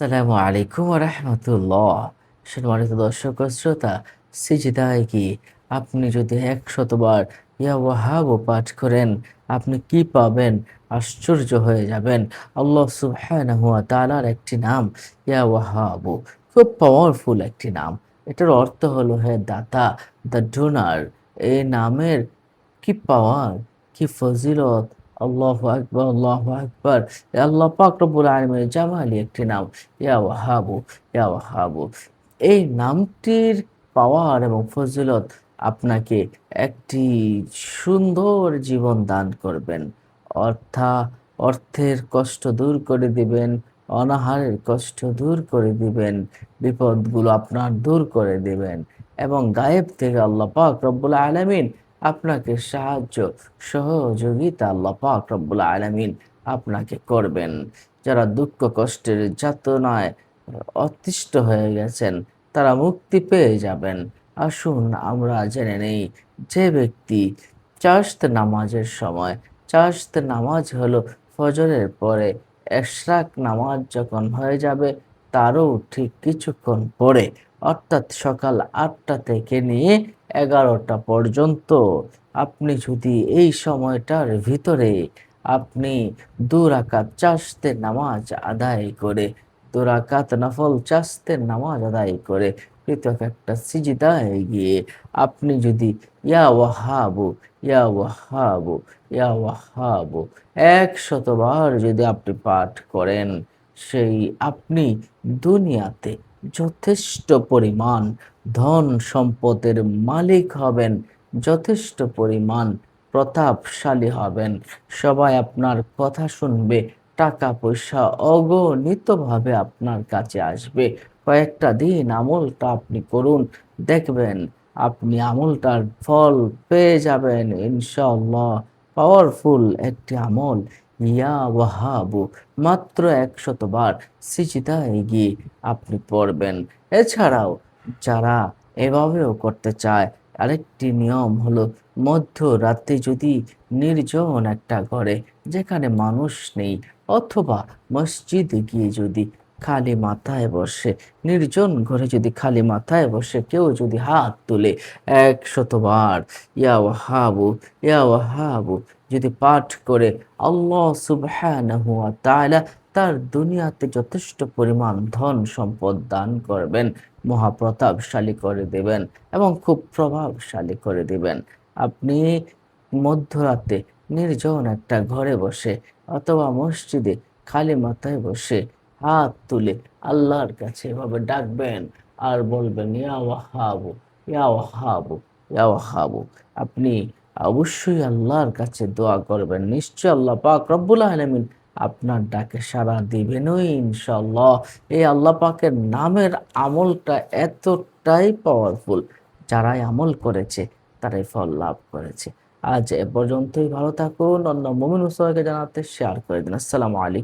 আসসালামু আলাইকুম ওয়া রাহমাতুল্লাহ। সম্মানিত দর্শক ও শ্রোতা, সিজদায় গিয়ে আপনি যদি ১০০ বার ইয়া ওয়াহাবু পাঠ করেন, আপনি কি পাবেন? আশ্চর্য হয়ে যাবেন। আল্লাহ সুবহানাহু ওয়া তাআলার একটি নাম ইয়া ওয়াহাবু, খুব পাওয়ারফুল একটি নাম। এটার অর্থ হলো হে দাতা, দ্য ডোনার। এই নামের কি পাওয়ার, কি ফজিলত! আল্লাহু আকবার, আল্লাহু আকবার। আল্লাহ পাক রব্বুল আলামিনের জামালি একটি নাম, ইয়া ওয়াহাবু, ইয়া ওয়াহাবু। এই নামটির পাওয়ার এবং ফজিলত আপনাকে একটি সুন্দর জীবন দান করবেন। অর্থা অর্থের কষ্ট দূর করে দিবেন, অনাহারের কষ্ট দূর করে দিবেন, বিপদগুলো আপনার দূর করে দিবেন এবং গায়েব থেকে আল্লাহ পাক রব্বুল আলামিন আপনাকে সাহায্য, সহযোগিতা আল্লাহ পাক রব্বুল আলামিন আপনাকে করবেন। যারা দুঃখ কষ্টের যাতনায় অতিষ্ঠ হয়ে গেছেন, তারা মুক্তি পেয়ে যাবেন। আসুন আমরা জেনে নেই, যে ব্যক্তি চাশত নামাজের সময়, চাশত নামাজ হলো ফজরের পরে, এশরাক নামাজ যখন হয়ে যাবে তারও ঠিক কিছুক্ষণ পরে, অর্থাৎ সকাল ৮টা থেকে নিয়ে ১১টা পর্যন্ত আপনি যদি এই সময়টার ভিতরে আপনি ২ রাকাত চাশতের নামাজ আদায় করে, ২ রাকাত নফল চাশতের নামাজ আদায় করে, পৃথক একটা সিজদায় গিয়ে আপনি যদি ইয়া ওয়াহাবু, ইয়া ওয়াহাবু, ইয়া ওয়াহাবু ১০০ বার যদি আপনি পাঠ করেন, সেই আপনি দুনিয়াতে যথেষ্ট পরিমাণ ধন সম্পদের মালিক হবেন, যথেষ্ট পরিমাণ প্রতাপশালী হবেন। সবাই আপনার কথা শুনবে, টাকা পয়সা অগণিতভাবে আপনার কাছে আসবে। কয়েকটা দিন আমলটা আপনি করুন, দেখবেন আপনি আমলটার ফল পেয়ে যাবেন ইনশাআল্লাহ। পাওয়ারফুল একটি আমল, ইয়া ওয়াহাবু, মাত্র ১০০ বার সিজদায় গিয়ে আপনি পড়বেন। এছাড়াও যারা এভাবেও করতে চায়, আরেকটি নিয়ম হলো, মধ্যরাতে যদি নির্জন একটা ঘরে, যেখানে মানুষ নেই, অথবা মসজিদে গিয়ে যদি খালি মাথায় বসে, নির্জন ঘরে যদি খালি মাথায় বসে কেউ যদি হাত তুলে ১০০ বার ইয়া ওয়াহাবু, ইয়া ওয়াহাবু যদি পাঠ করে, আল্লাহ সুবহানাহু ওয়া তাআলা তার দুনিয়াতে যথেষ্ট পরিমাণ ধন সম্পদ দান করবেন, মহাপ্রতাপশালী করে দেবেন এবং খুব প্রভাবশালী করে দিবেন। আপনি মধ্যরাতে নির্জন একটা ঘরে বসে অথবা মসজিদে খালি মাথায় বসে হাত তুলে আল্লাহর কাছে এভাবে ডাকবেন আর বলবেন, ইয়া ওয়াহাবু, ইয়া ওয়াহাবু, ইয়া ওয়াহাবু। আপনি অবশ্যই আল্লাহর কাছে দোয়া করবেন, নিশ্চয় আল্লাহ পাক রব্বুল আলামিন আপনার ডাকে সাড়া দিবেনই ইনশাআল্লাহ। এই আল্লাহ পাকের নামের আমলটা এতটাই পাওয়ারফুল, যারাই আমল করেছে তারাই ফল লাভ করেছে। আজ এ পর্যন্তই। ভালো থাকুন। অন্য মুমিন উসওয়াকে জানাতে শেয়ার করে দিন। আসসালামু আলাইকুম।